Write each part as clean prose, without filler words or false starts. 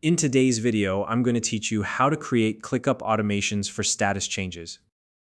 In today's video, I'm going to teach you how to create ClickUp automations for status changes.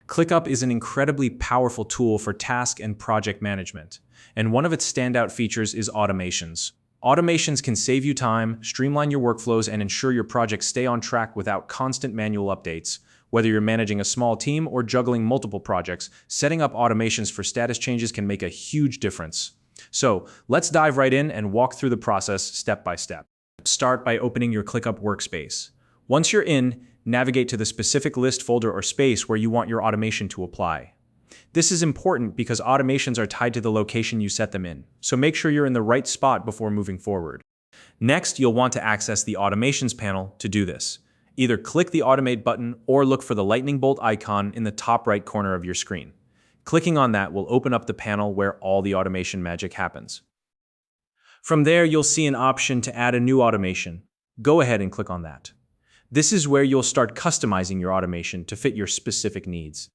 ClickUp is an incredibly powerful tool for task and project management, and one of its standout features is automations. Automations can save you time, streamline your workflows, and ensure your projects stay on track without constant manual updates. Whether you're managing a small team or juggling multiple projects, setting up automations for status changes can make a huge difference. So let's dive right in and walk through the process step by step. Start by opening your ClickUp workspace. Once you're in, navigate to the specific list, folder, or space where you want your automation to apply. This is important because automations are tied to the location you set them in, so make sure you're in the right spot before moving forward. Next, you'll want to access the Automations panel to do this. Either click the Automate button or look for the lightning bolt icon in the top right corner of your screen. Clicking on that will open up the panel where all the automation magic happens. From there, you'll see an option to add a new automation. Go ahead and click on that. This is where you'll start customizing your automation to fit your specific needs.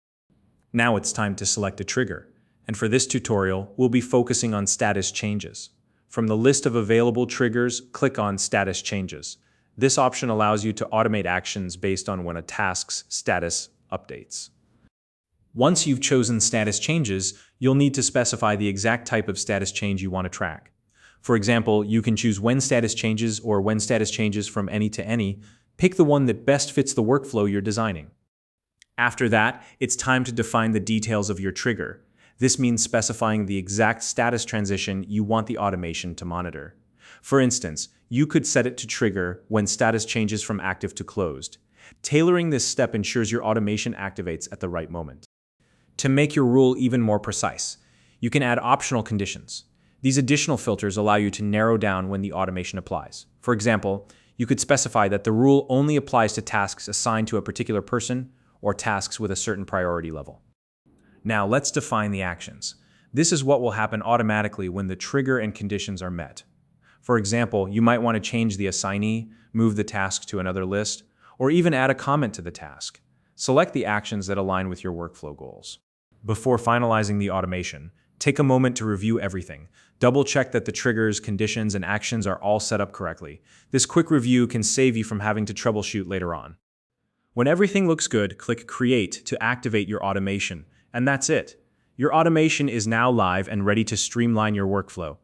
Now it's time to select a trigger, and for this tutorial, we'll be focusing on status changes. From the list of available triggers, click on Status Changes. This option allows you to automate actions based on when a task's status updates. Once you've chosen status changes, you'll need to specify the exact type of status change you want to track. For example, you can choose when status changes or when status changes from any to any. Pick the one that best fits the workflow you're designing. After that, it's time to define the details of your trigger. This means specifying the exact status transition you want the automation to monitor. For instance, you could set it to trigger when status changes from active to closed. Tailoring this step ensures your automation activates at the right moment. To make your rule even more precise, you can add optional conditions. These additional filters allow you to narrow down when the automation applies. For example, you could specify that the rule only applies to tasks assigned to a particular person or tasks with a certain priority level. Now let's define the actions. This is what will happen automatically when the trigger and conditions are met. For example, you might want to change the assignee, move the task to another list, or even add a comment to the task. Select the actions that align with your workflow goals. Before finalizing the automation, take a moment to review everything. Double-check that the triggers, conditions, and actions are all set up correctly. This quick review can save you from having to troubleshoot later on. When everything looks good, click Create to activate your automation, and that's it. Your automation is now live and ready to streamline your workflow.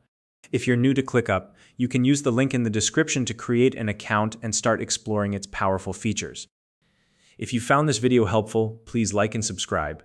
If you're new to ClickUp, you can use the link in the description to create an account and start exploring its powerful features. If you found this video helpful, please like and subscribe.